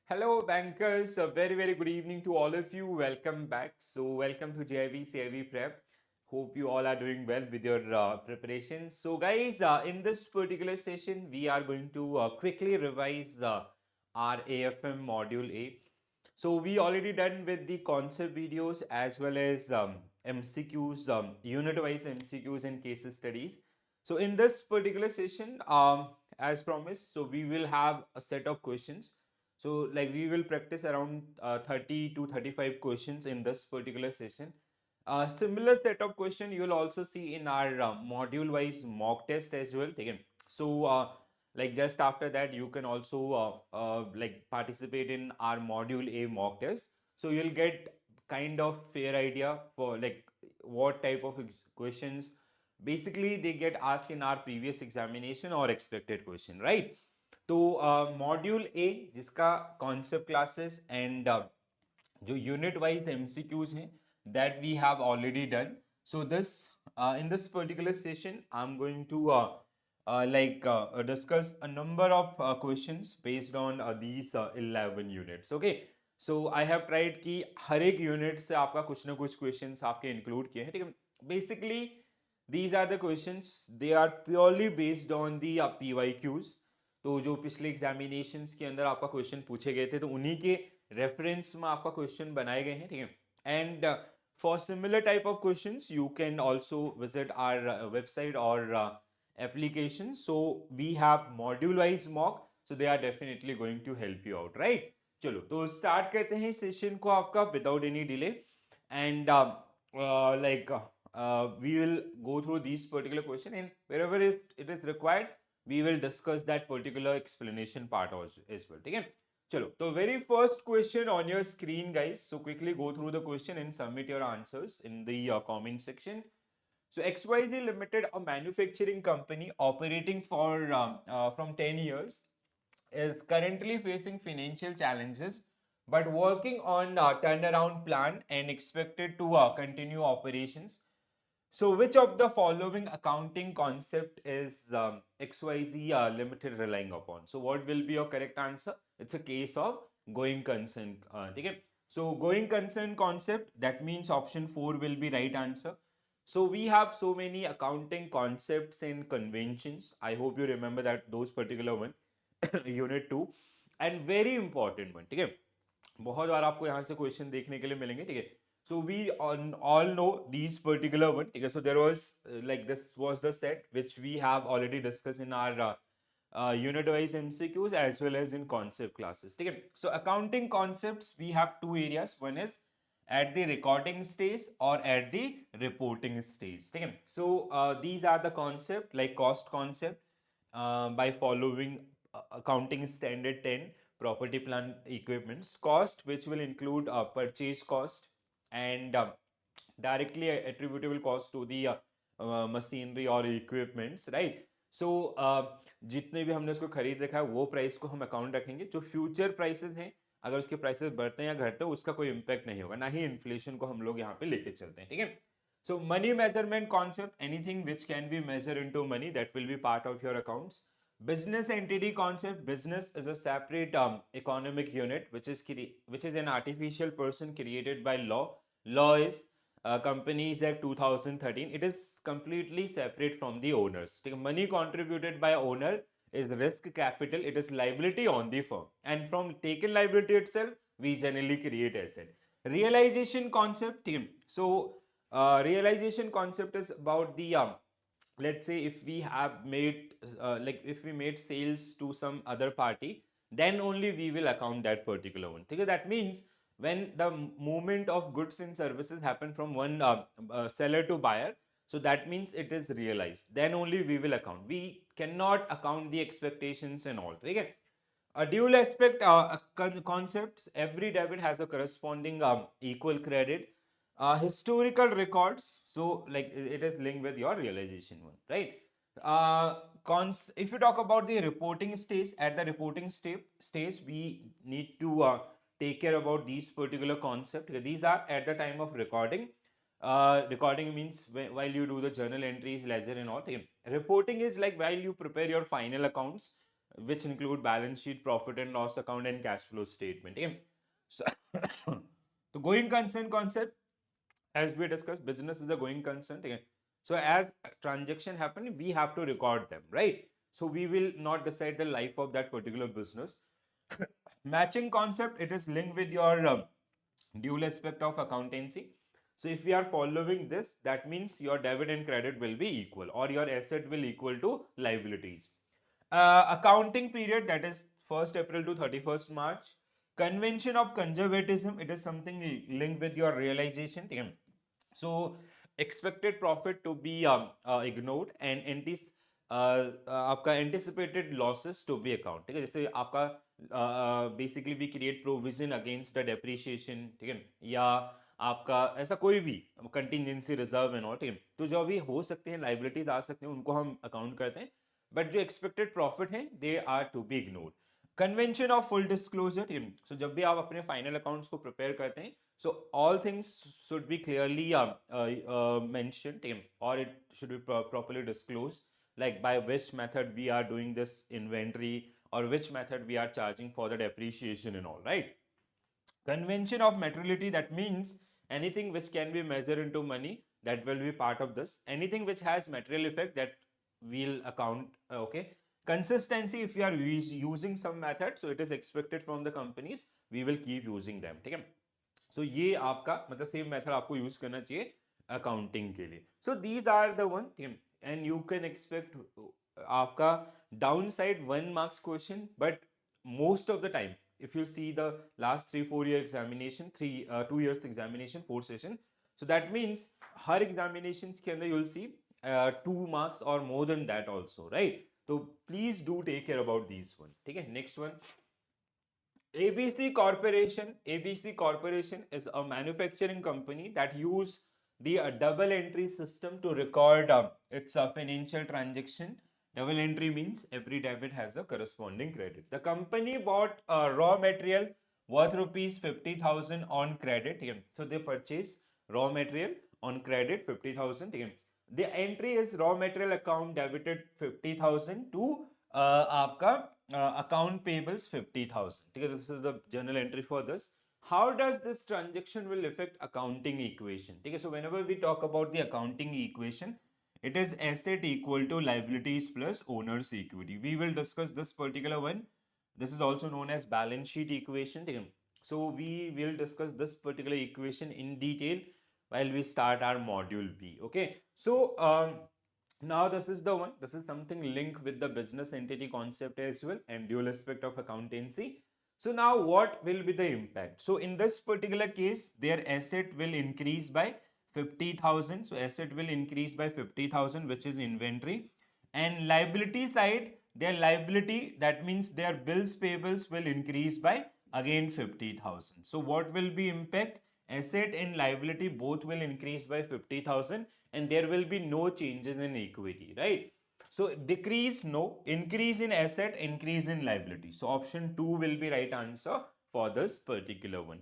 Hello, bankers. A very good evening to all of you. Welcome back. Welcome to JIV CIV Prep. Hope you all are doing well with your preparations. So, guys, in this particular session, we are going to quickly revise our AFM Module A. So, we already done with the concept videos as well as MCQs, unit-wise MCQs and case studies. So, in this particular session, as promised, so we will have a set of questions. So like we will practice around 30 to 35 questions in this particular session. Similar set of question you will also see in our module wise mock test as well. Again, so like just after that you can also like participate in our module A mock test. So you'll get kind of fair idea for like what type of questions basically they get asked in our previous examination or expected question, right? तो module A जिसका concept classes and जो unit wise MCQs हैं that we have already done so this in this particular session I am going to discuss a number of questions based on these 11 units. Okay, so I have tried कि हर एक unit से आपका कुछ ना कुछ questions आपके include किए हैं, ठीक है. Basically these are the questions, they are purely based on the PYQs. तो जो पिछले एग्जामिनेशंस के अंदर आपका क्वेश्चन पूछे गए थे तो उन्हीं के रेफरेंस में आपका क्वेश्चन बनाए गए हैं, ठीक है. And for similar type of questions you can also visit our website और application. So we have module wise mock, so they are definitely going to help you out, right? चलो तो स्टार्ट करते हैं सेशन को आपका without any delay and we will go through these particular question, and wherever it is required we will discuss that particular explanation part also as well. ठीक है, चलो तो very first question on your screen guys, so quickly go through the question and submit your answers in the comment section. So XYZ Limited, a manufacturing company operating for from 10 years, is currently facing financial challenges but working on a turnaround plan and expected to continue operations. So, which of the following accounting concept is XYZ Limited relying upon? So, what will be your correct answer? It's a case of going concern. Okay. So, going concern concept, that means option 4 will be right answer. So, we have so many accounting concepts and conventions. I hope you remember that those particular one, unit 2, and very important one. ठीक है, बहुत बार आपको यहाँ से question देखने के लिए मिलेंगे, ठीक है. So we all know these particular one. Okay, so there was like this was the set which we have already discussed in our unit-wise MCQs as well as in concept classes. Okay, so accounting concepts we have two areas. One is at the recording stage or at the reporting stage. Okay, so these are the concept like cost concept by following accounting standard 10 property plant equipments cost, which will include purchase cost and directly attributable cost to the machinery or equipments, right? So जितने भी हमने उसको खरीद रखा है वो price को हम अकाउंट रखेंगे. जो फ्यूचर प्राइसेस हैं अगर उसके प्राइसेस बढ़ते हैं या घटते हैं उसका कोई इम्पैक्ट नहीं होगा, ना ही इन्फ्लेशन को हम लोग यहाँ पे लेके चलते हैं, ठीक है. So money measurement concept, anything which can be measured into money, that will be part of your accounts. Business entity concept, business is a separate economic unit which is an artificial person created by law. Law is Companies Act 2013. It is completely separate from the owners. Money contributed by owner is risk capital. It is liability on the firm, and from taken liability itself we generally create asset. Realization concept, team. So realization concept is about the let's say if we have made like if we made sales to some other party, then only we will account that particular one. Okay, that means when the movement of goods and services happen from one seller to buyer, so that means it is realized, then only we will account. We cannot account the expectations and all. Okay, a dual aspect concepts, every debit has a corresponding equal credit. Historical records, so like it is linked with your realization one, right? If you talk about the reporting stage, at the reporting stage we need to take care about these particular concept. These are at the time of recording. Recording means while you do the journal entries, ledger and all. Reporting is like while you prepare your final accounts. which include balance sheet, profit and loss account and cash flow statement. Okay? So the going concern concept, as we discussed, business is a going concern. Okay? So as transaction happen, we have to record them, right? So we will not decide the life of that particular business. Matching concept, it is linked with your dual aspect of accountancy. So if we are following this, that means your debit and credit will be equal, or your asset will equal to liabilities. Accounting period, that is 1st April to 31st March. Convention of conservatism, it is something linked with your realization. So expected profit to be ignored and आपका anticipated losses to be account. ठीक है, जैसे आपका basically we create provision against the depreciation, ठीक है, या आपका ऐसा कोई भी कंटिजेंसी रिजर्व एंड ऑल, ठीक है, तो जो भी हो सकते हैं लाइबिलिटीज आ सकते हैं उनको हम अकाउंट करते हैं, बट जो एक्सपेक्टेड प्रॉफिट है they are to be ignored. Convention of full disclosure, so जब भी आप अपने फाइनल अकाउंट्स को प्रिपेयर करते हैं, so all things should be clearly mentioned, or it should be properly disclosed, like by which method we are doing this inventory, or which method we are charging for the depreciation and all, right? Convention of materiality, that means anything which can be measured into money, that will be part of this. Anything which has material effect, that we'll account. Okay. Consistency, if you are using some method, so it is expected from the companies, we will keep using them. ठीक है. So ये आपका मतलब same method आपको use करना चाहिए accounting के लिए. So these are the one, and you can expect आपका down side 1 marks question, but most of the time if you see the last 3-4 year examination, 2 years examination, 4 session, so that means her examinations के अंदर you will see 2 marks or more than that also, right? So please do take care about these one. ठीक है. Next one, ABC Corporation. ABC Corporation is a manufacturing company that use the double entry system to record its financial transaction. Double entry means every debit has a corresponding credit. The company bought raw material worth rupees 50,000 on credit. So they purchase raw material on credit 50,000. The entry is raw material account debited 50,000 to आपका account payables 50,000. ठीक है, this is the journal entry for this. How does this transaction will affect accounting equation? ठीक है, so whenever we talk about the accounting equation, it is asset equal to liabilities plus owner's equity. We will discuss this particular one. This is also known as balance sheet equation. ठीक है, so we will discuss this particular equation in detail while we start our module B. Okay, so now this is the one, this is something linked with the business entity concept as well and dual aspect of accountancy. So now what will be the impact? So in this particular case, their asset will increase by 50,000. So asset will increase by 50,000, which is inventory. And liability side, their liability, that means their bills payables will increase by again 50,000. So what will be impact? Asset and liability both will increase by 50,000, and there will be no changes in equity, right? So decrease no, increase in asset, increase in liability. So option 2 will be right answer for this particular one.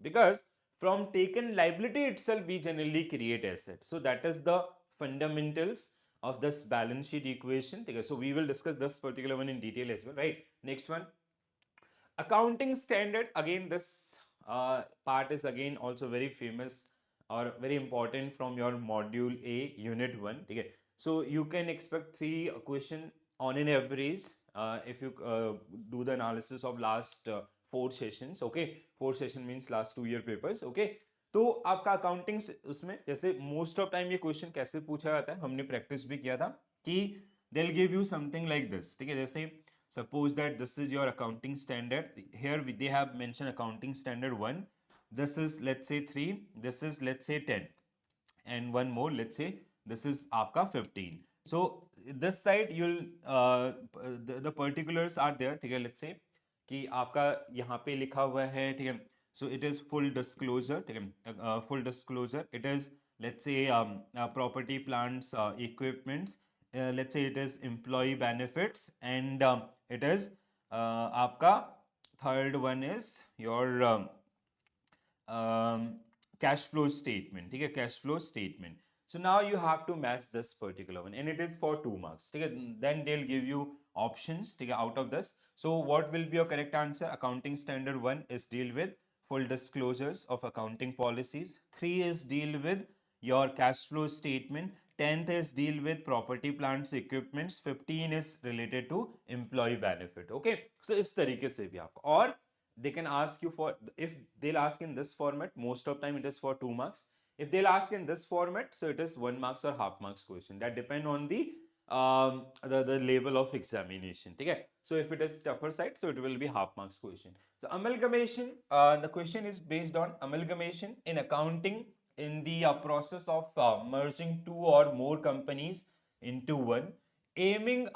Because from taken liability itself, we generally create asset. So that is the fundamentals of this balance sheet equation. So we will discuss this particular one in detail as well, right? Next one, accounting standard. Again, this part is again also very famous or very important from your module A, unit 1. Okay, so you can expect 3 question on an average if you do the analysis of last 4 sessions. Okay, 4 session means last 2 year papers. Okay, तो आपका accounting उसमें जैसे most of time ये question कैसे पूछा जाता है, हमने प्रैक्टिस भी किया था कि दे will give you something like this. ठीक है, जैसे suppose that this is your accounting standard. Here they have mentioned accounting standard 1. This is let's say 3. This is let's say 10. And one more, let's say this is आपका 15. So this side you'll the particulars are there. ठीक है, let's say कि आपका यहाँ पे लिखा हुआ है. ठीक है, so it is full disclosure. ठीक है, full disclosure. It is let's say property, plants, equipments. Let's say it is employee benefits, and it is आपका third one is your cash flow statement. ठीक है, cash flow statement. So now you have to match this particular one, and it is for 2 marks. Okay? Then they'll give you options, okay, out of this. So what will be your correct answer? Accounting standard 1 is deal with full disclosures of accounting policies. 3 is deal with your cash flow statement. 10th is deal with property, plants, equipments. 15 is related to employee benefit. Okay, so इस तरीके से भी आपको, और they can ask you for, if they'll ask in this format, most of time it is for 2 marks. If they'll ask in this format, so it is 1 marks or half marks question. That depend on the level of examination. Okay? So if it is tougher side, so it will be half marks question. So amalgamation, the question is based on amalgamation in accounting in the process of merging two or more companies into one, aiming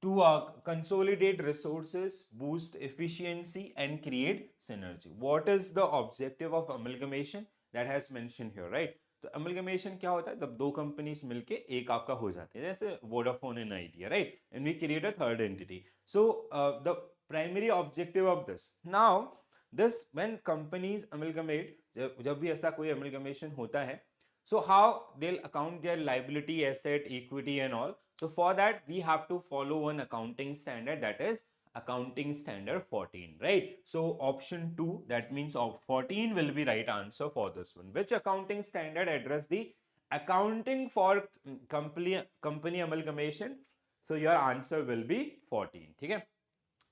to consolidate resources, boost efficiency, and create synergy. What is the objective of amalgamation? That has mentioned here, right? तो amalgamation क्या होता है? जब दो companies मिलके एक आपका हो जाते हैं, जैसे Vodafone and Idea, right? And we create a third entity. So the primary objective of this, now this when companies amalgamate, जब भी ऐसा कोई अमलगमेशन होता है, so how they'll account their liability, asset, equity and all. So for that we have to follow one accounting standard, that is accounting standard 14, right? So option 2, that means of 14 will be right answer for this one. Which accounting standard address the accounting for company amalgamation? So your answer will be 14. ठीक है,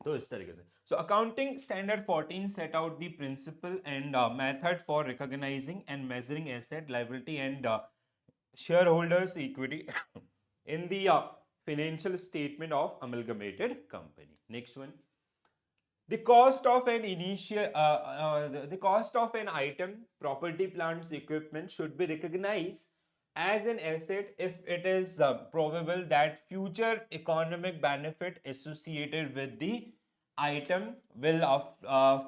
तो इस तरीके से. So accounting standard 14 set out the principle and method for recognizing and measuring asset, liability and shareholders equity in the financial statement of amalgamated company. Next one. The cost of an the cost of an item, property, plants, equipment should be recognized as an asset if it is probable that future economic benefit associated with the item will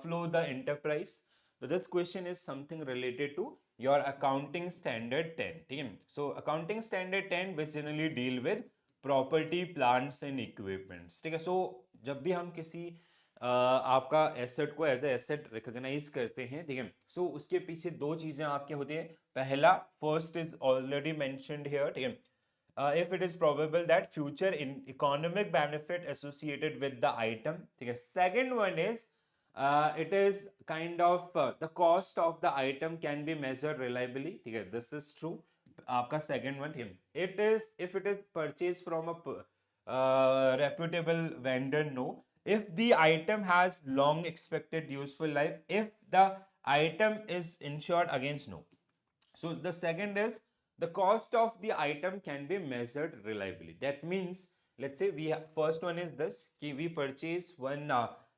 flow the enterprise. So this question is something related to your accounting standard 10. ठीक है? So accounting standard 10 which generally deal with property, plants and equipments. ठीक है? So जब भी हम किसी आपका asset को एज ए एसेट रिकॉग्नाइज करते हैं, ठीक है, सो उसके पीछे दो चीजें आपके होती हैं. पहला, first is already mentioned here, ठीक है, if it is probable that future in economic benefit associated with the item. ठीक है, second one is it is kind of the cost of the item can be measured reliably. ठीक है, this is true. आपका second one, ठीक है, it is if it is purchased from a reputable vendor, no. If the item has long expected useful life, if the item is insured against, no. So the second is the cost of the item can be measured reliably. That means, let's say we have, first one is this, कि we purchase one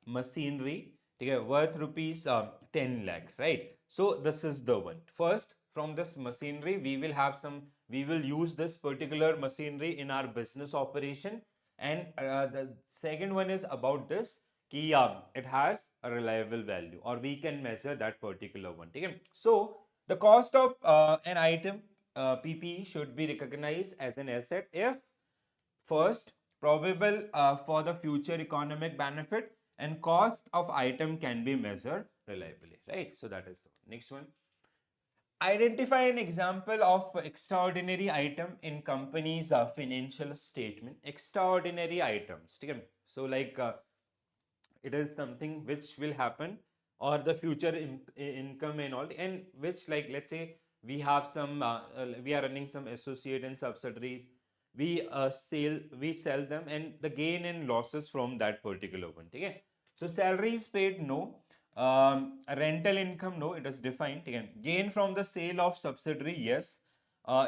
machinery, ठीक है, worth rupees 10 lakh, right? So this is the one. First, from this machinery we will have some, we will use this particular machinery in our business operation. And the second one is about this, कि it has a reliable value or we can measure that particular one. ठीक है, so the cost of an item, PPE, should be recognized as an asset if first probable for the future economic benefit and cost of item can be measured reliably, right? So that is the next one. Identify an example of extraordinary item in company's financial statement. Extraordinary items. So like it is something which will happen or the future income and all, and which, like, let's say we have some we are running some associate and subsidiaries, we sell them and the gain and losses from that particular one. Okay, so salary is paid, no. Rental income, no, it is defined. Again, gain from the sale of subsidiary, yes.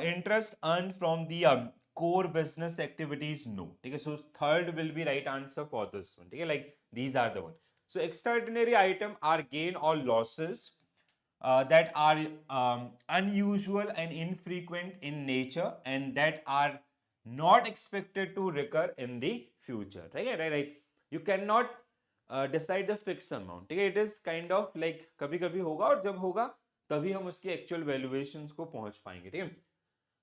Interest earned from the core business activities, no. Okay, so third will be right answer for this one. Okay, like these are the one. So extraordinary item are gain or losses that are unusual and infrequent in nature and that are not expected to recur in the future. Right. You cannot decide the fix amount. ठीक है, it is kind of like कभी कभी होगा और जब होगा तभी हम उसकी एक्चुअल वैल्यूएशंस को पहुंच पाएंगे. ठीक है,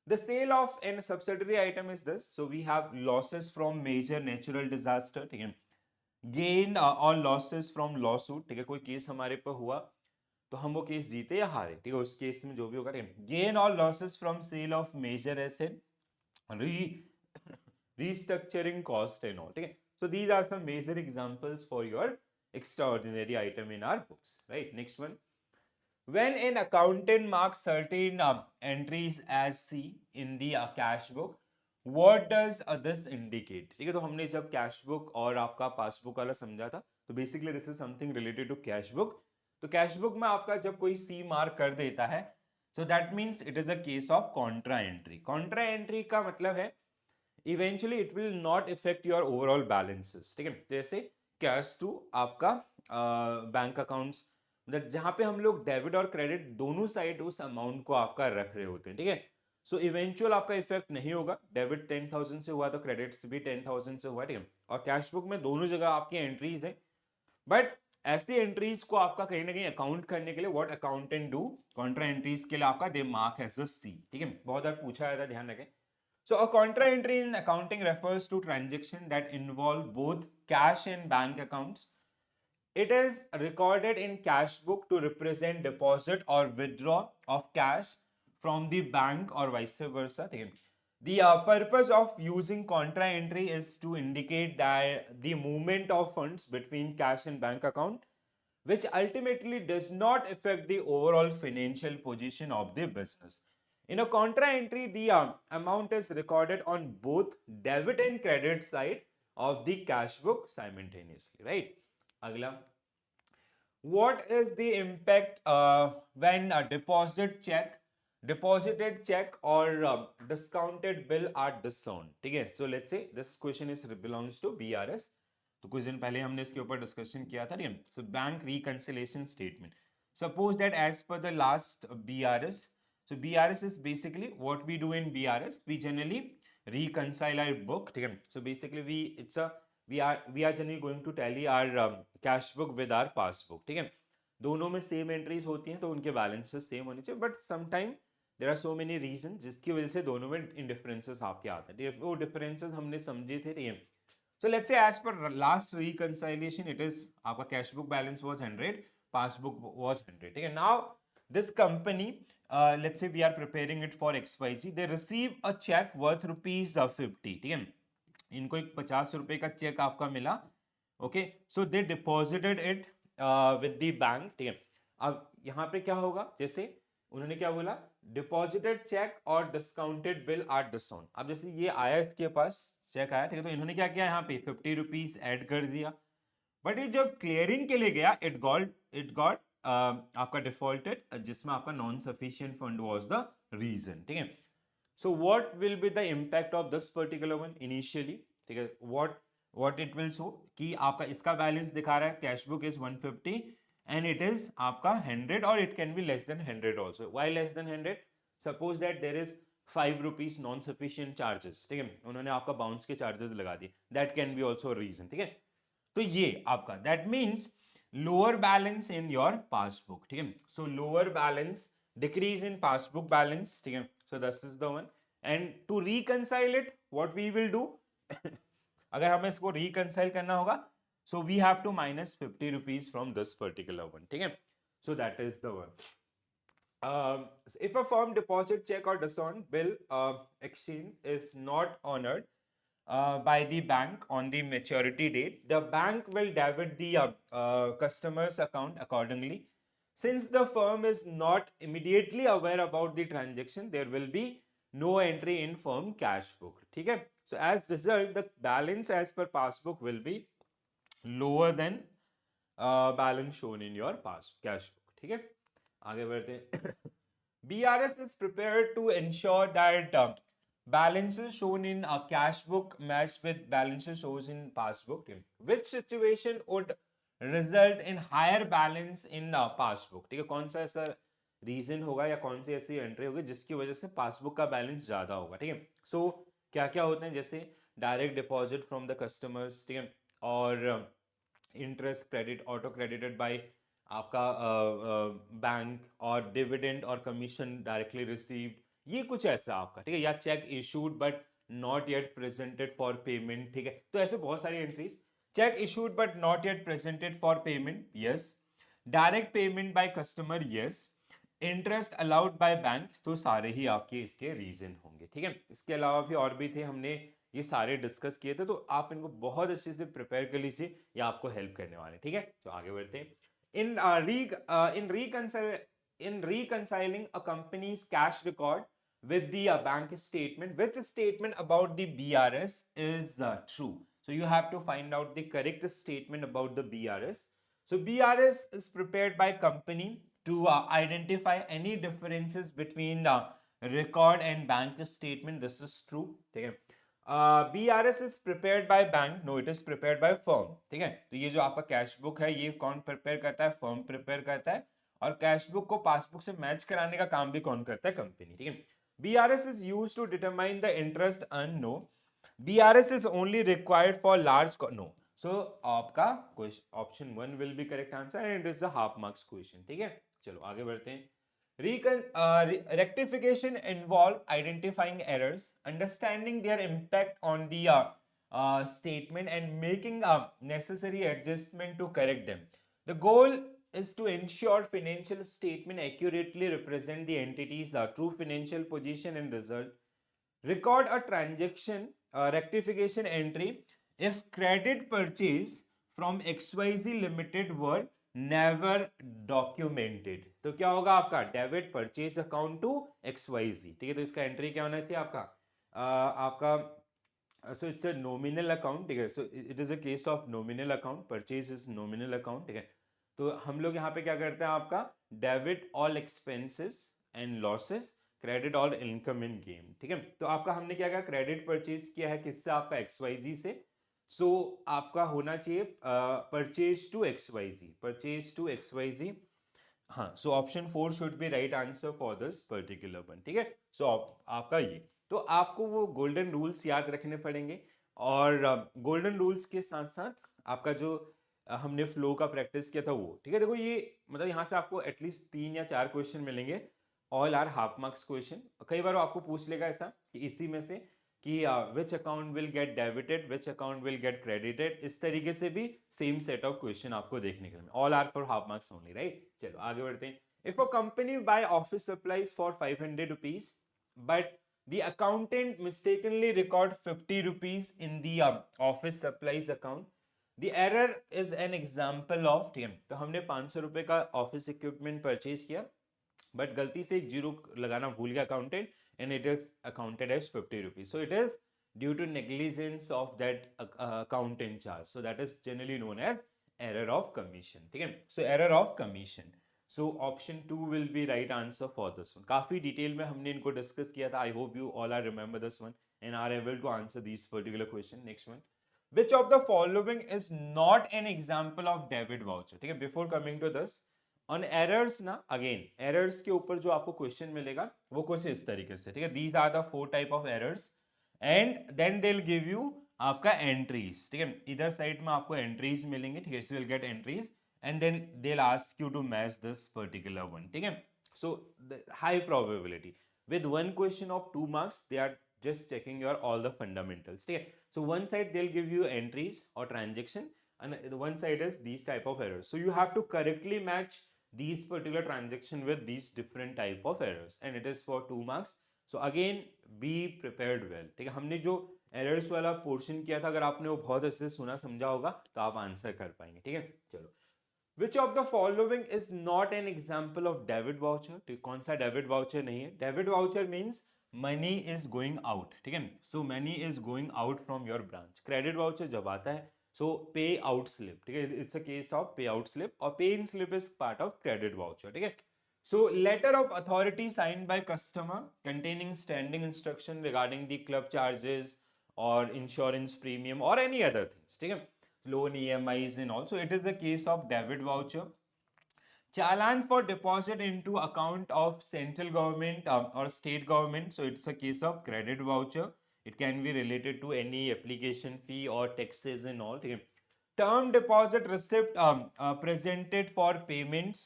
the sale of an subsidiary item is this. So we have losses from major natural disaster. ठीक है, गेन और लॉसेस फ्रॉम लॉसूट. ठीक है, कोई केस हमारे पर हुआ तो हम वो केस जीते या हारे, ठीक है, उस केस में जो भी होगा, ठीक है। गेन और losses from sale of major asset, restructuring cost and all, ठीक है। So these are some major examples for your extraordinary item in our books, right? Next one. When an accountant marks certain entries as C in the cash book, what does this indicate? ठीक है, तो हमने जब cash book और आपका passbook वाला समझा था, तो basically this is something related to cash book. तो कैश बुक में आपका जब कोई सी मार्क कर देता है, so that means it is a case of contra entry. Contra entry का मतलब है eventually it will not effect your overall balances, ठीक है। जैसे कैश टू आपका बैंक अकाउंट्स, मतलब जहां पे हम लोग डेबिट और क्रेडिट दोनों साइड उस अमाउंट को आपका रख रहे होते हैं, ठीक है। सो इवेंचुअल आपका इफेक्ट नहीं होगा, डेबिट 10,000 से हुआ तो क्रेडिट भी 10,000 से हुआ, ठीक है। और कैश बुक में दोनों जगह आपकी एंट्रीज है, बट ऐसी एंट्रीज को आपका कहीं ना कहीं अकाउंट करने के लिए what accountant do, Contra entries के लिए आपका दे मार्क एज अ सी, ठीक है। बहुत बार पूछा जाता है, ध्यान रखें। So a contra entry in accounting refers to transaction that involve both cash and bank accounts. It is recorded in cash book to represent deposit or withdraw of cash from the bank or vice versa. The purpose of using contra entry is to indicate that the movement of funds between cash and bank account, which ultimately does not affect the overall financial position of the business. In a contra entry, the amount is recorded on both debit and credit side of the cash book simultaneously, right? Agla. What is the impact when a deposited check or discounted bill are disowned? ठीक है, so let's say this question is belongs to BRS. तो कुछ दिन पहले हमने इसके ऊपर discussion किया था, ठीक है। So bank reconciliation statement, suppose that as per the last BRS, so BRS is basically what we do in BRS, we generally reconcile our book, ठीक है। So basically we are generally going to tally our cash book with our passbook, ठीक है। दोनों में same entries होती हैं तो उनके बैलेंसेस सेम होने चाहिए, but sometime there are so many reason जिसकी वजह से दोनों में इन डिफरेंसेस आपके आते हैं, वो डिफरेंसेस हमने समझे थे, ठीक है। So let's say as per last reconciliation, it is आपका cash book balance was 100, passbook was 100, ठीक है। Now this company, let's say we are preparing it for XYZ, they receive a check worth rupees 50, ठीक है। इनको एक 50 रुपए का check आपका मिला, okay. So they deposited it with the bank, ठीक है। अब यहाँ पे क्या होगा, जैसे उन्होंने क्या बोला, डिपॉजिटेड चेक और डिस्काउंटेड बिल आर डिसऑन। अब जैसे ये आया, इसके पास चेक आया, ठीक है, तो इन्होंने क्या किया, यहाँ पे 50 रुपीज एड कर दिया, बट ये जब क्लियरिंग के लिए गया, इट गॉट आपका डिफॉल्टेड, जिसमें आपका non sufficient fund was the reason, ठीक है। So what will be the impact of this particular one initially, ठीक है। व्हाट इट विल शो कि आपका इसका बैलेंस दिखा रहा है, cash book is 150 and it is आपका 100, और it can be less than 100 also. Why less than 100? Suppose that there is 5 rupees non sufficient charges, ठीक है, उन्होंने आपका बाउंस के चार्जेस लगा दिए, that can be also reason, ठीक है। तो ये आपका that means lower balance in your passbook, ठीक है। So lower balance, decrease in passbook balance, ठीक है। So this is the one, and to reconcile it what we will do, अगर हमें इसको रिकंसाइल करना होगा, so we have to minus 50 rupees from this particular one, ठीक है। So that is the one. If a firm deposit check or dishonor bill exchange is not honored by the bank on the maturity date, the bank will debit the customer's account accordingly. Since the firm is not immediately aware about the transaction, there will be no entry in firm cash book. ठीक है? So as result, the balance as per passbook will be lower than balance shown in your cash book. ठीक है? आगे बढ़ते BRS is prepared to ensure that balances shown in a cash book match with balances shown in passbook. Which situation would result in higher balance in passbook? ठीक है, कौन सा ऐसा reason होगा या कौन सी ऐसी एंट्री होगी जिसकी वजह से पासबुक का बैलेंस ज्यादा होगा, ठीक है। सो क्या क्या होते हैं, जैसे direct deposit from the customers, ठीक है, और interest credit auto credited bye आपका बैंक, और डिविडेंड और कमीशन डायरेक्टली रिसीव्ड, ये कुछ ऐसा आपका, ठीक है, या check issued but not yet presented for payment, ठीक है। तो ऐसे बहुत सारी entries, check issued but not yet presented for payment, yes, direct payment by customer, yes. Interest allowed by bank, तो सारे ही आपके इसके रीजन होंगे, ठीक है। इसके अलावा भी और भी थे, हमने ये सारे डिस्कस किए थे, तो आप इनको बहुत अच्छे से प्रिपेयर कर लीजिए, ये आपको हेल्प करने वाले, ठीक है। तो आगे बढ़ते हैं। In reconciling a company's cash record with the bank statement, which statement about the BRS is true? So you have to find out the correct statement about the BRS. So BRS is prepared by company to identify any differences between record and bank statement. This is true, ठीक है। BRS is prepared by bank, no it is prepared by firm, ठीक है। तो ये जो आपका cash book है ये कौन प्रिपेयर करता है? फर्म प्रिपेयर करता है। और कैश बुक को पासबुक से मैच कराने का काम भी कौन करता है? कंपनी, ठीक है। BRS is used to determine the interest earned, no. BRS is only required for large no. So आपका option 1 will be correct answer and it is a half marks question, ठीक है। चलो आगे बढ़ते हैं। Rectification involve identifying errors, understanding their impact on the statement, and making a necessary adjustment to correct them. The goal is to ensure financial statement accurately represent the entity's true financial position and result. Record a transaction rectification entry if credit purchase from XYZ Limited were never documented. तो क्या होगा आपका? Debit purchase account to XYZ, ठीक है। तो इसका entry क्या होना चाहिए आपका? आपका so it's a nominal account, ठीक है। सो it is a case of nominal account, purchase is nominal account, ठीक है। तो हम लोग यहाँ पे क्या करते हैं? आपका debit all expenses and losses, credit all income in game, ठीक है। तो आपका हमने क्या किया? क्रेडिट परचेज किया है किससे? आपका XYZ से। सो आपका होना चाहिए purchase to XYZ, purchase to XYZ। हाँ, so option 4 should be right answer for this particular one, ठीक है। सो आपका ये, तो आपको वो गोल्डन रूल्स याद रखने पड़ेंगे, और गोल्डन रूल्स के साथ साथ आपका जो हमने फ्लो का प्रैक्टिस किया था वो, ठीक है। देखो ये मतलब यहाँ से आपको एटलीस्ट 3 या 4 क्वेश्चन मिलेंगे, all are half marks question. कई बार वो आपको पूछ लेगा ऐसा कि इसी में से कि which account will get debited, which account will get credited, इस तरीके से भी सेम सेट ऑफ क्वेश्चन आपको देखने के लिए, all are for half marks only, right. चलो आगे बढ़ते हैं। If a company buy office supplies for 500 rupees but the accountant mistakenly record 50 rupees in the office supplies account, the error is an example of, ठीक है। तो हमने 500 रुपए का ऑफिस इक्विपमेंट परचेज किया, बट गलती से एक जीरो लगाना भूल गया accountant, and it is accounted as 50 rupees. So it is due to negligence of that accountant charge, so that is generally known as error of commission, ठीक है। So error of commission, so option 2 will be right answer for this one. काफी detail में हमने इनको discuss किया था। I hope you all are remember this one and are able to answer these particular question. Next one, which of the following is not an example of debit voucher, ठीक है। before coming to this, on errors ना, again errors के ऊपर जो आपको question मिलेगा वो कुछ इस तरीके से, ठीक है। These are the 4 type of errors and then they will give you आपका एंट्रीज, ठीक है। इधर साइड में आपको एंट्रीज मिलेंगे, ठीक है। So will get entries and then they will ask you to match this particular one, ठीक है। So high probability with one question of 2 marks, they are just checking your all the fundamentals, ठीक है। So one side they'll give you entries or transaction, and one side is these type of errors. So you have to correctly match these particular transaction with these different type of errors, and it is for 2 marks. So again be prepared well, ठीक है। हमने जो errors वाला portion किया था, अगर आपने वो बहुत अच्छे से सुना समझा होगा तो आप आंसर कर पाएंगे, ठीक है। चलो, Which of the following is not an example of debit voucher? तो कौन सा debit voucher नहीं है? Debit voucher means money is going out, ठीक है। So money is going out from your branch. Credit voucher जब आता है, so pay out slip, ठीक है। It's a case of pay out slip, और pay in slip is part of credit voucher, ठीक है। So letter of authority signed by customer containing standing instruction regarding the club charges or insurance premium or any other things, ठीक है। Loan EMIs and also it is a case of debit voucher. Challan for deposit into account of central government or state government, so it's a case of credit voucher. It can be related to any application fee or taxes and all, ठीक है। Term deposit receipt presented for payments,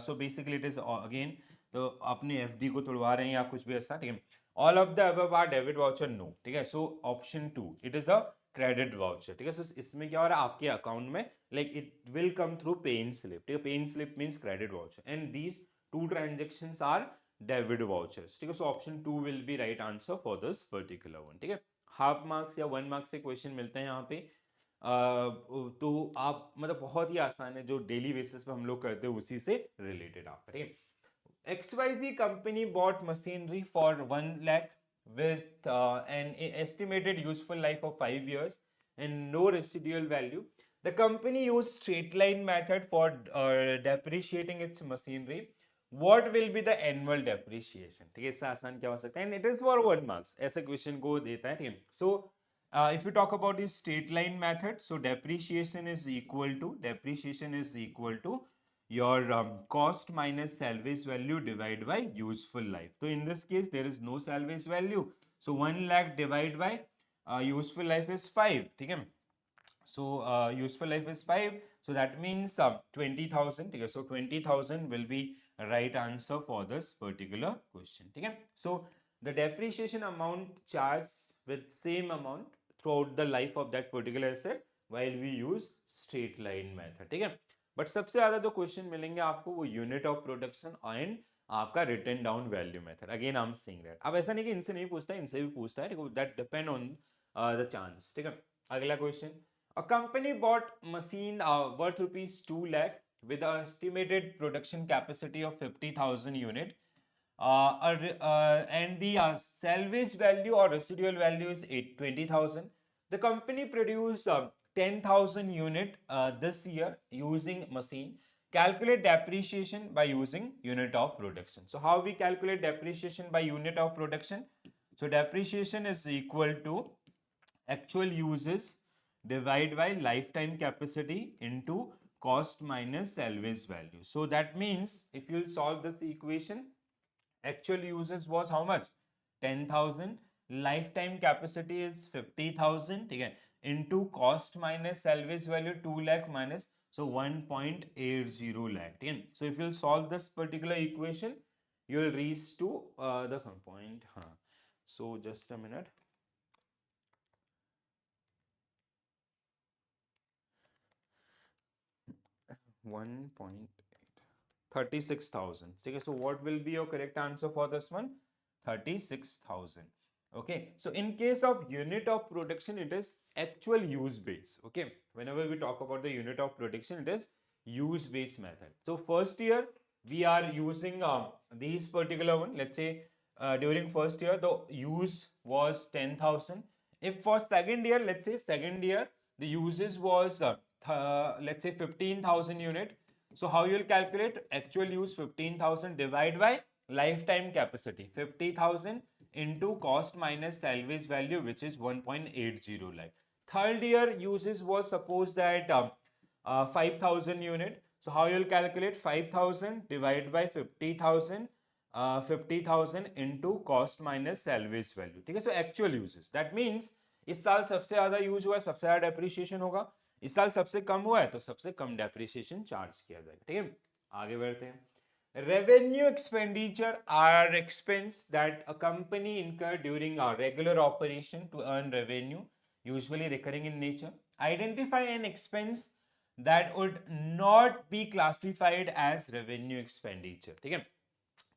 so basically it is again तो अपने FD को तोड़वा रहे हैं या कुछ भी ऐसा, ठीक है। All of the above are debit voucher, no, ठीक है। So option 2 it is a credit voucher, ठीक है। सो इसमें क्या हो रहा है आपके अकाउंट में, like it will come through pay in slip, ठीक है। Pay in slip means credit voucher and these two transactions are debit vouchers, ठीक है। So option 2 will be right answer for this particular one, ठीक है। Half marks या 1 marks से question मिलते हैं यहाँ पे। तो आप मतलब बहुत ही आसान है, जो डेली बेसिस पे हम लोग करते हैं उसी से रिलेटेड आप करिए। XYZ company bought machinery for 1 lakh with an estimated useful life of 5 years and no residual value. The company used straight line method for depreciating its machinery. What will be the annual depreciation? ठीक है, इससे आसान क्या हो सकता है? And it is for 1 marks. ऐसे question को देता है, ठीक है। So if you talk about this straight line method, so depreciation is equal to your cost minus salvage value divided by useful life. So in this case there is no salvage value, so 1 lakh divided by useful life is 5, ठीक है। So useful life is 5, so that means 20,000, ठीक है। So 20,000 will be right answer for this particular question, ठीक है। So the depreciation amount charged with same amount throughout the life of that particular asset while we use straight line method, ठीक है। But सबसे ज्यादा जो question मिलेंगे आपको वो यूनिट ऑफ प्रोडक्शन एंड आपका written down value method. Again I am saying that, अब ऐसा नहीं कि इनसे नहीं पूछता है, इनसे भी पूछता है, that depend on the chance, ठीक है। अगला question, a company bought machine worth rupees 2 lakh with an estimated production capacity of 50,000 unit, and the salvage value or residual value is 20,000. The company produced 10,000 unit this year using machine. Calculate depreciation by using unit of production. So how we calculate depreciation by unit of production? So depreciation is equal to actual uses divided by lifetime capacity into cost minus salvage value. So that means if you solve this equation, actual usage was how much? 10,000. Lifetime capacity is 50,000, ठीक है, into cost minus salvage value 2 lakh minus, so 1.80 lakh, ठीक है। So if you'll solve this particular equation, you'll reach to the point. So just a minute. 1.36,000, ठीक है। So what will be your correct answer for this one? 36,000. Okay, so in case of unit of production, it is actual use base. Okay, whenever we talk about the unit of production, it is use base method. So first year we are using these particular one. Let's say during first year the use was 10,000. If for second year, let's say second year the uses was let's say 15,000 unit. So how you will calculate actual use? 15,000 divided by lifetime capacity 50,000 into cost minus salvage value, which is 1.80 lakh. Third year uses was supposed that 5,000 unit. So how you will calculate? 5,000 divided by 50,000, 50,000 into cost minus salvage value, ठीक है। So actual uses, that means इस साल सबसे ज्यादा use हुआ है, सबसे ज्यादा डेप्रिसिएशन होगा। इस साल सबसे कम हुआ है तो सबसे कम डेप्रिसिएशन चार्ज किया जाएगा, ठीक है। आगे बढ़ते हैं। Revenue expenditure are expense that a company incur during a regular operation to earn revenue, usually recurring in nature. Identify an expense that would not be classified as revenue expenditure, ठीक है।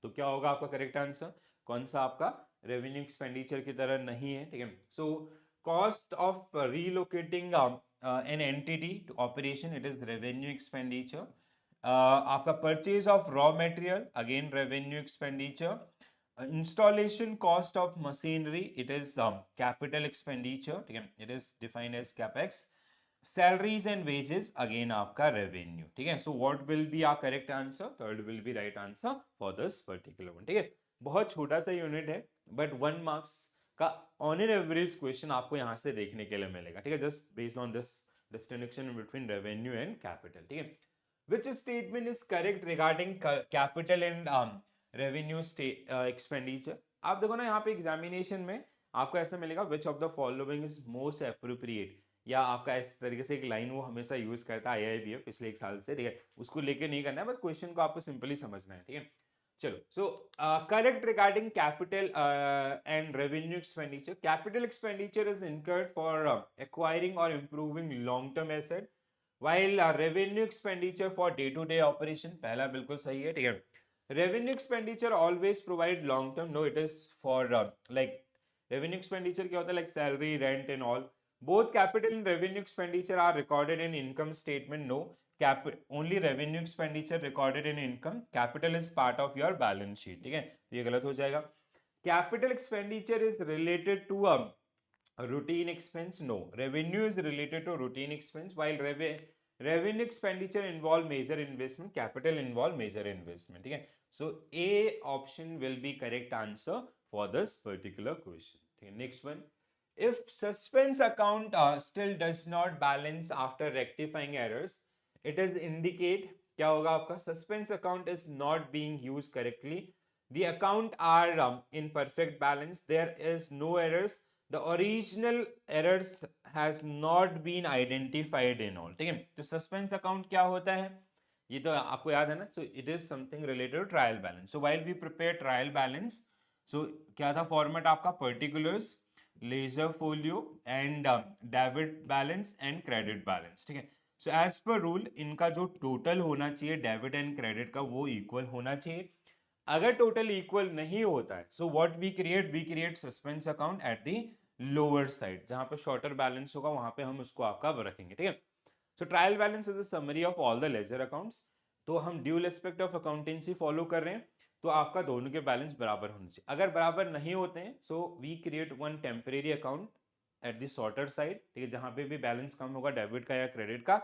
तो क्या होगा आपका करेक्ट आंसर? कौन सा आपका revenue expenditure की तरह नहीं है, ठीक है। So cost of relocating an entity to operation, it is revenue expenditure. आपका purchase of raw material, again revenue expenditure. Installation cost of machinery, it is capital expenditure, ठीक है, it is defined as capex. Salaries and wages, again आपका revenue, ठीक है। So what will be our correct answer? Third will be right answer for this particular one, ठीक है। बहुत छोटा सा यूनिट है, बट 1 मार्क्स का ऑन एन एवरेज क्वेश्चन आपको यहां से देखने के लिए मिलेगा, ठीक है, just based on this distinction between revenue and capital, ठीक है। Which statement is correct regarding capital and revenue expenditure? आप देखो ना यहाँ पे एग्जामिनेशन में आपको ऐसा मिलेगा, which of the following is most appropriate, या आपका इस तरीके से एक लाइन वो हमेशा यूज करता है IIBF पिछले 1 साल से, ठीक है। उसको लेके नहीं करना है, बस क्वेश्चन को आपको सिंपली समझना है, ठीक है। चलो, so correct regarding capital and revenue expenditure. Capital expenditure is incurred for acquiring or improving long-term asset, while revenue expenditure for day-to-day operation. पहला बिल्कुल सही है, ठीक है. Revenue expenditure always provide long-term. No, it is for like revenue expenditure क्या होता है, like salary, rent and all. Both capital and revenue expenditure are recorded in income statement. No, only revenue expenditure recorded in income. Capital is part of your balance sheet. ठीक है, ये गलत हो जाएगा. Capital expenditure is related to a routine expense. No, revenue is related to routine expense, while revenue expenditure involve major investment, capital involve major investment. ठीक है, so A option will be correct answer for this particular question. ठीक है, next one. If suspense account still does not balance after rectifying errors, it is indicate क्या होगा आपका, suspense account is not being used correctly, the account are in perfect balance, there is no errors, the original errors has not been identified in all. ठीक है, तो suspense account क्या होता है, ये तो आपको याद है ना. So it is something related to trial balance. So while we prepare trial balance, so क्या था फॉर्मेट आपका, particulars, ledger folio and debit balance and credit balance. ठीक है, सो एज पर रूल इनका जो टोटल होना चाहिए डेबिट एंड क्रेडिट का वो इक्वल होना चाहिए. अगर टोटल इक्वल नहीं होता है, so what we create suspense account at the lower side, जहां पे शॉर्टर बैलेंस होगा वहां पे हम उसको आपका रखेंगे. ठीक है, so trial balance is a summary of all the ledger accounts. तो हम dual aspect of accountancy follow कर रहे हैं, तो आपका दोनों के बैलेंस बराबर होने चाहिए. अगर बराबर नहीं होते हैं, so we create one temporary account at the shorter side. ठीक है, जहां पे भी बैलेंस कम होगा डेबिट का या क्रेडिट का,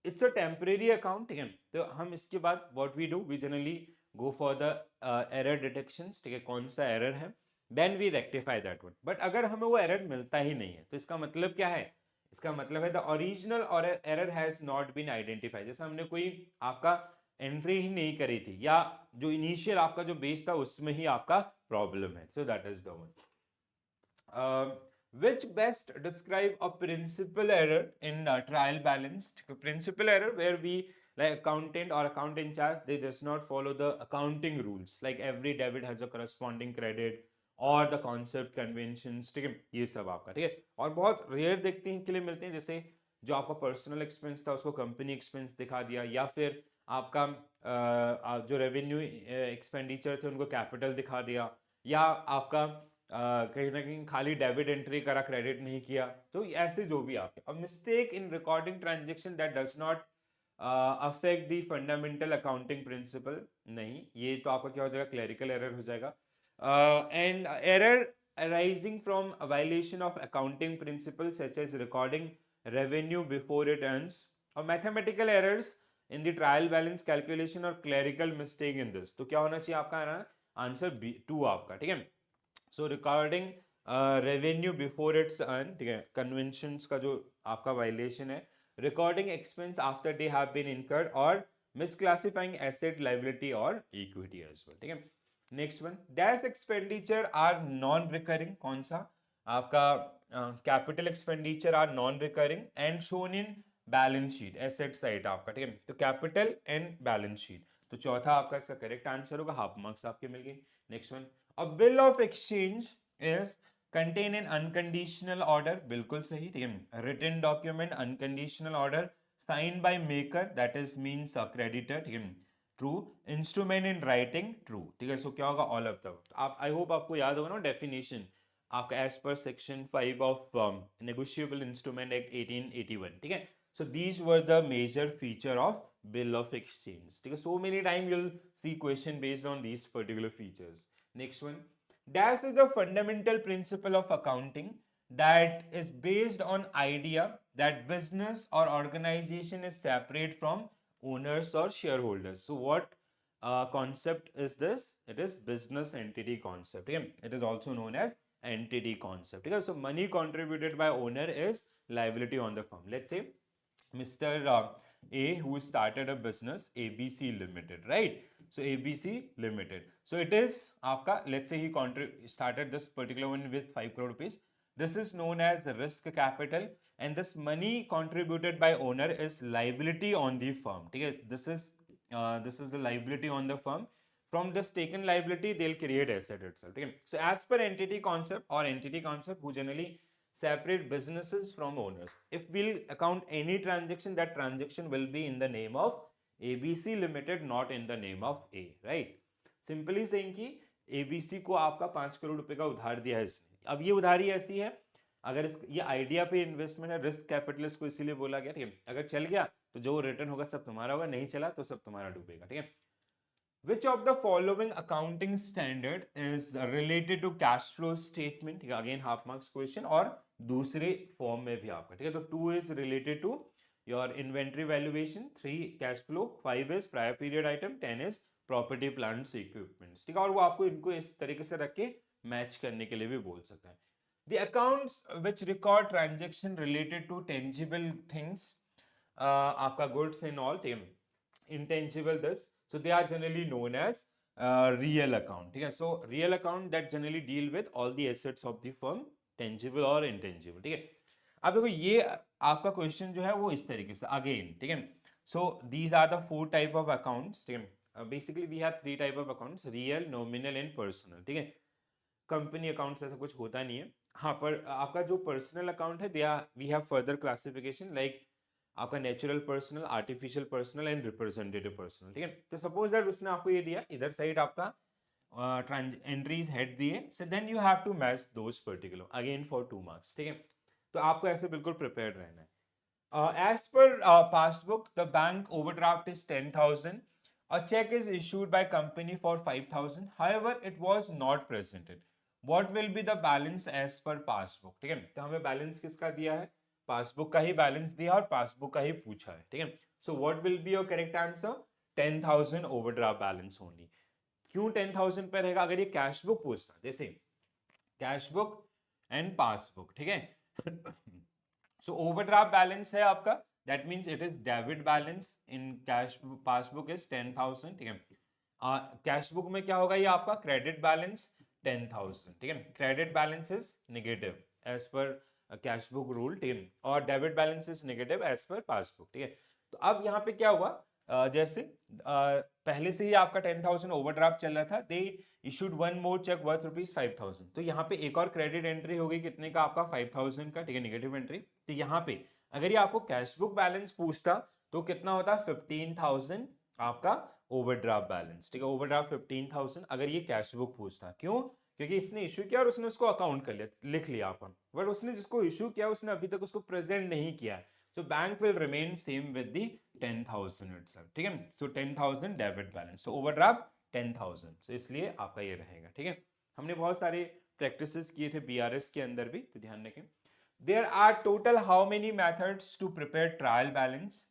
इट्स अ टेम्परेरी अकाउंट. ठीक है, तो हम इसके बाद what we do, we generally go for the error detection. ठीक है, कौन सा एरर है, then we rectify that one. But अगर हमें वो एरर मिलता ही नहीं है, तो इसका मतलब क्या है, इसका मतलब है द ओरिजिनल और error has not been identified. जैसे हमने कोई आपका एंट्री ही नहीं करी थी, या जो इनिशियल आपका जो बेस था उसमें ही आपका प्रॉब्लम है. So that is the one. Which best describe a principal error in trial balance? Principal error where we, like accountant or account in charge, they does not follow the accounting rules, like every debit has a corresponding credit और the concept conventions. ठीक है, ये सब आपका. ठीक है, और बहुत रेयर देखते हैं के लिए मिलते हैं, जैसे जो आपका पर्सनल एक्सपेंस था उसको कंपनी एक्सपेंस दिखा दिया, या फिर आपका जो रेवेन्यू एक्सपेंडिचर थे उनको कैपिटल दिखा दिया, या आपका कहीं ना कहीं खाली डेबिट एंट्री करा, क्रेडिट नहीं किया. तो ऐसे जो भी आपके a mistake in recording transaction that does not affect the fundamental accounting principle, नहीं, ये तो आपका क्या हो जाएगा, क्लरिकल एरर हो जाएगा. And error arising from a violation of accounting principles such as recording revenue before it earns, or mathematical errors in the trial balance calculation or clerical mistake in this. तो क्या होना चाहिए आपका answer B to आपका. ठीक है, so recording revenue before it's earn. ठीक है, कन्वेंशंस का जो आपका वायलेशन है, recording expense after they have been incurred, और मिसक्लासिफाइंग एसेट लायबिलिटी और इक्विटी एज वेल. ठीक है, next one, dash expenditure are non recurring. कौन सा आपका capital expenditure are non recurring and shown in balance sheet, asset side आपका. ठीक है, तो कैपिटल एंड बैलेंस शीट, तो चौथा आपका इसका करेक्ट आंसर होगा, हाफ मार्क्स आपके मिल गए. Next one, a bill of exchange is contain in unconditional order. बिल्कुल सही. ठीक है, written document unconditional order sign by maker, that is means creditor. ठीक है, true. Instrument in writing, true. ठीक है, सो क्या होगा, ऑल ऑफ द. आप आई होप आपको याद होगा ना डेफिनेशन आपका as per section 5 of negotiable instrument act 1881. ठीक है, so these were the major feature of bill of exchange. ठीक है, so many time you'll see question based on these particular features. Next one, dash is the fundamental principle of accounting that is based on idea that business or organization is separate from owners or shareholders. So what concept is this? It is business entity concept. Okay? It is also known as entity concept. Okay? So money contributed by owner is liability on the firm. Let's say Mr. A, who started a business ABC Limited, right? So ABC Limited. So it is आपका, let's say he started this particular one with 5 crore rupees. This is known as risk capital, and this money contributed by owner is liability on the firm. ठीक है, this is the liability on the firm. from this taken liability they'll create asset itself, ठीक है. So as per entity concept or entity concept who generally separate businesses from owners, if we'll account any transaction, that transaction will be in the name of ABC Limited, not in the name of A, right? Simply saying कि ABC को आपका 5 करोड़ रुपए का उधार दिया है इसने. अब ये उधारी ऐसी है, अगर ये आइडिया पे इन्वेस्टमेंट है, रिस्क कैपिटलिस्ट को इसीलिए बोला गया, ठीक है. अगर चल गया तो जो रिटर्न होगा सब तुम्हारा होगा, नहीं चला तो सब तुम्हारा डूबेगा, ठीक है. Which of the following accounting standard is related to cash flow statement? Again half marks question और दूसरे फॉर्म में भी आपका, ठीक है. तो 2 is related to your inventory valuation, 3 cash flow, 5 is prior period item, 10 is property plants equipments, ठीक है. और वो आपको इनको इस तरीके से रख के मैच करने के लिए भी बोल सकता है. The accounts which record transaction related to tangible things, आपका goods and all, ठीक है. Intangible this, so they are generally known as real account, ठीक है. So real account that generally deal with all the assets of the firm, tangible or intangible, ठीक है. अब देखो ये आपका क्वेश्चन जो है वो इस तरीके से अगेन, ठीक है. So these are the 4 type of accounts, ठीक है. Basically we have 3 type of accounts, real, nominal and personal, ठीक है. कंपनी अकाउंट्स ऐसा कुछ होता नहीं है. हाँ, पर आपका जो पर्सनल अकाउंट है, they are we have further classification like आपका natural personal, artificial personal and representative personal, ठीक है. तो सपोज दैट उसने आपको ये दिया, इधर साइड आपका एंट्रीज हेड दिए, so then you have to match those particular again for 2 marks, ठीक है. तो आपको ऐसे बिल्कुल प्रिपेयर्ड रहना है. As per passbook, the bank overdraft is 10,000. A check is issued by company for 5,000. However, it was not presented. What will be the balance as per passbook? ठीक है. तो हमें बैलेंस किसका दिया है? पासबुक का ही बैलेंस दिया और पासबुक का ही पूछा है, ठीक है. So what will be your correct answer? 10,000 overdraft balance only. क्यों 10,000 पे रहेगा? अगर ये कैश बुक पूछता, जैसे कैश बुक एंड पासबुक, ठीक है. सो ओवरड्राफ्ट बैलेंस है आपका, that means it is debit balance, in cash passbook is 10,000, ठीक है. कैश बुक में क्या होगा? ये आपका क्रेडिट बैलेंस 10,000, ठीक है. Credit balance is negative as per cash book rule, ठीक है. और debit balance is negative as per passbook, ठीक है. तो अब यहाँ पे क्या हुआ? जैसे पहले से ही आपका 10,000 ओवरड्राफ्ट चल रहा था, they issued one more cheque worth ₹5,000. तो यहाँ पे एक और क्रेडिट एंट्री होगी कितने का? आपका 5,000 का, ठीक है, नेगेटिव एंट्री. तो यहाँ पे अगर ये आपको कैश बुक बैलेंस पूछता तो कितना होता? 15,000 आपका ओवरड्राफ्ट बैलेंस, ठीक है. ओवरड्राफ्ट 15,000 अगर ये कैश बुक पूछता. क्यों? क्योंकि इसने इशू किया और उसने उसको अकाउंट कर लिया, लिख लिया अपन, बट उसने जिसको इशू किया उसने अभी तक उसको प्रेजेंट नहीं किया है. So bank will remain same with the 10,000 itself, ठीक है. So 10,000 debit balance, so overdraft 10,000, so इसलिए आपका ये रहेगा, ठीक है. हमने बहुत सारे प्रैक्टिसेस किए थे BRS के अंदर भी, तो ध्यान रखें. There are total how many methods to prepare trial balance?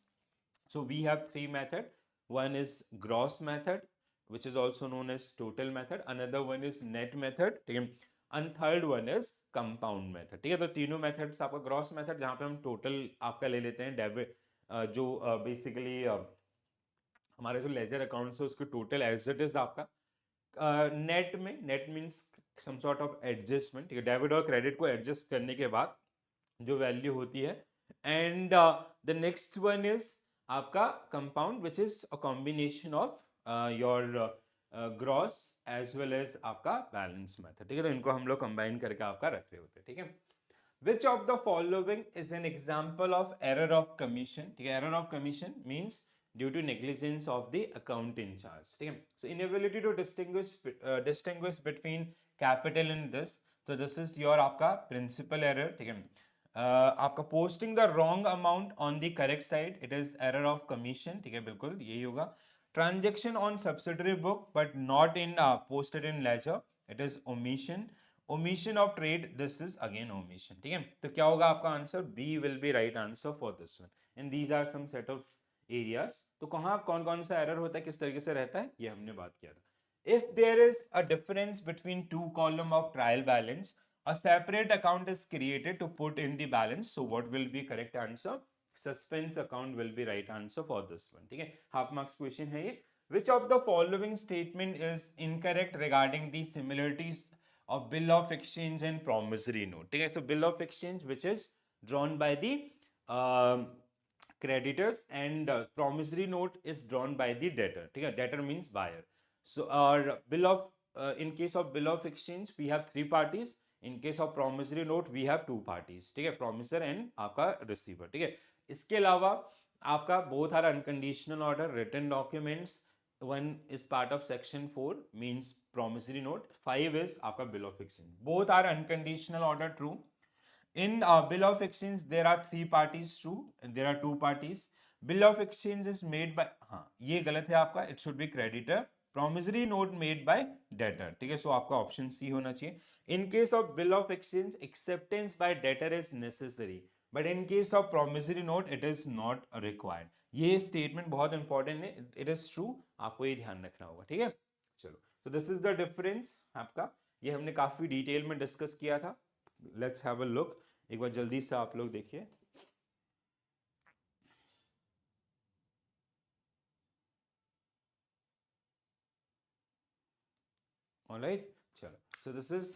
So we have 3 method. One is gross method, which is also known as total method. Another one is net method, ठीक है. And third one is compound method, ठीक है. तो तीनों methods आपका gross method जहाँ पे हम total आपका ले लेते हैं डेबिट, जो बेसिकली हमारे जो लेजर अकाउंट्स है उसके टोटल एज इट इज आपका. नेट में, net means some sort of adjustment, ठीक है. डेबिट और क्रेडिट को एडजस्ट करने के बाद जो वैल्यू होती है. And the next one is आपका compound, which is a combination of your gross as well as आपका बैलेंस मेथड, ठीक है. तो इनको हम लोग कंबाइन करके आपका रख रहे होते हैं, ठीक है. Which of the following is an example of error of commission? ठीक है. Error of commission means due to negligence of the account in charge, ठीक है. So inability to distinguish between capital and this. So this is your आपका principal error, ठीक है. आपका posting the wrong amount on the correct side, it is error of commission, ठीक है. बिल्कुल यही होगा. Transaction on subsidiary book but not in posted in ledger, it is omission. Omission of trade, this is again omission, ठीक है. तो क्या होगा आपका answer? B will be right answer for this one. And these are some set of areas. तो कहाँ कौन कौन सा एरर होता है, किस तरीके से रहता है, ये हमने बात किया था. If there is a difference between two column of trial balance, a separate account is created to put in the balance. So what will be correct answer? Suspense account will be right answer for this one, ठीक है. Half marks question है ये. Which of the following statement is incorrect regarding the similarities of bill of exchange and promissory note, ठीक है. So bill of exchange which is drawn by the creditors and promissory note is drawn by the debtor, ठीक है. Debtor means buyer. So our bill of in case of bill of exchange we have three parties. In case of promissory note we have two parties. ठीक है, promisor and आपका receiver. ठीक है, इसके अलावा आपका both are unconditional order written documents. One is part of section 4 means promissory note. 5 is आपका bill of exchange. Both are unconditional order true. In bill of exchange there are three parties true and there are two parties. Bill of exchange is made by, हाँ ये गलत है आपका, it should be creditor. Promissory note made by debtor. ठीक है, सो आपका option C होना चाहिए. In case of bill of exchange acceptance by debtor is necessary but in case of promissory note it is not required. ये statement बहुत important है, it is true, आपको ये ध्यान रखना होगा. ठीक है, चलो, तो दिस इज द डिफरेंस आपका. ये हमने काफी डिटेल में डिस्कस किया था. Let's have a look. एक बार जल्दी से आप लोग देखिए. All right, chalo. So this is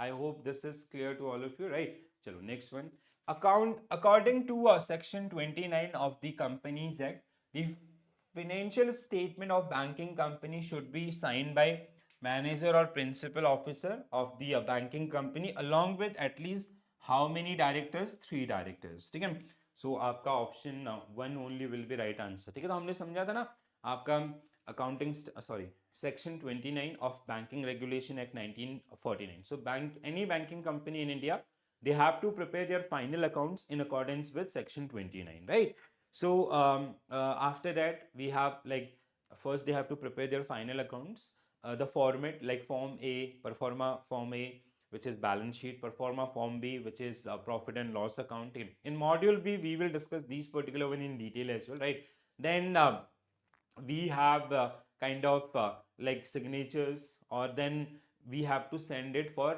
I hope this is clear to all of you, right? Chalo, next one. According to section 29 of the Companies Act, the financial statement of banking company should be signed by manager or principal officer of the banking company along with at least how many directors? 3 directors. ठीक है, सो आपका option 1 only will be right answer. ठीक है, तो हमने समझा था ना आपका accounting sorry section 29 of banking regulation act 1949. So any banking company in India, they have to prepare their final accounts in accordance with section 29, right? So after that we have like first they have to prepare their final accounts. The format like form A, performa form A, which is balance sheet, performa form B, which is profit and loss account. In module B we will discuss these particular one in detail as well, right? Then we have kind of like signatures, or then we have to send it for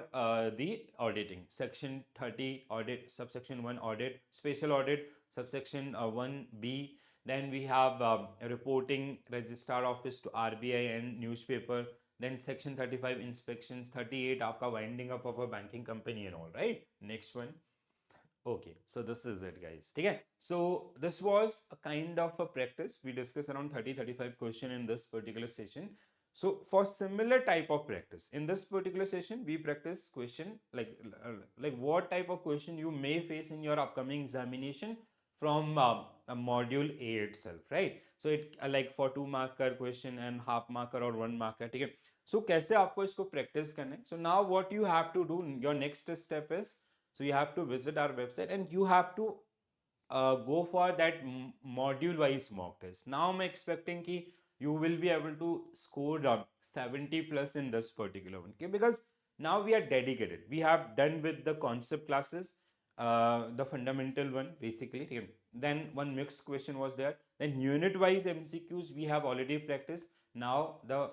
the auditing. Section 30 audit, subsection 1 audit, special audit, subsection 1B. Then we have reporting registrar office to RBI and newspaper. Then section 35 inspections, 38 आपका winding up of a banking company and all, right? Next one. Okay, so this is it, guys. Okay, so this was a kind of a practice. We discussed around 30-35 question in this particular session. So for similar type of practice in this particular session, we practice question like what type of question you may face in your upcoming examination from a module A itself, right? So it like for 2 marker question and half marker or 1 marker. Okay, so कैसे आपको इसको practice करना है? So now what you have to do, your next step is, so you have to visit our website and you have to go for that module wise mock test. Now I'm expecting ki you will be able to score 70 plus in this particular one, okay? Because now we are dedicated. We have done with the concept classes, the fundamental one basically. Okay? Then one mixed question was there. Then unit wise MCQs we have already practiced. Now the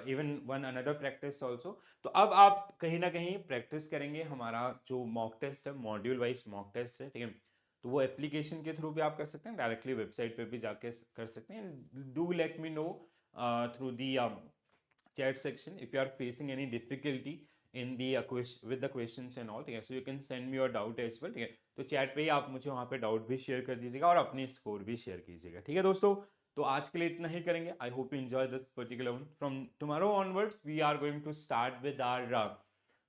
even one another practice also. तो अब आप कहीं ना कहीं practice करेंगे. हमारा जो mock test है मॉड्यूल वाइज मॉक टेस्ट है, ठीक है, तो वो एप्लीकेशन के थ्रू भी आप कर सकते हैं, डायरेक्टली वेबसाइट पे भी जाके कर सकते हैं. Do let me know through the chat section if you are facing any difficulty in the with the questions and all. ठीक है, so you can send me your doubt as well. ठीक है, तो चैट पे ही आप मुझे वहाँ पे डाउट भी शेयर कर दीजिएगा और अपने स्कोर भी शेयर कीजिएगा. ठीक है दोस्तों, तो आज के लिए इतना ही करेंगे. I hope you enjoy this particular one. From tomorrow onwards we are going to start with our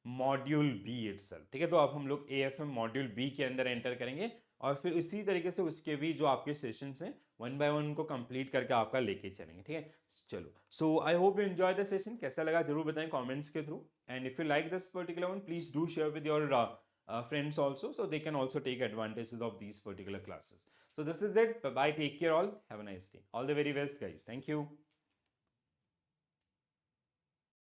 module B itself. ठीक है, तो अब हम लोग AFM मॉड्यूल बी के अंदर एंटर करेंगे और फिर इसी तरीके से उसके भी जो आपके सेशंस हैं वन बाय वन उनको कंप्लीट करके आपका लेके चलेंगे. ठीक है, चलो, so I hope you enjoy the session. कैसा लगा जरूर बताएं कमेंट्स के through. And if you like this particular one please do share with your friends also, so they can also take advantages of these particular classes. So this is it. Bye bye, take care all, have a nice day. All the very best guys. Thank you.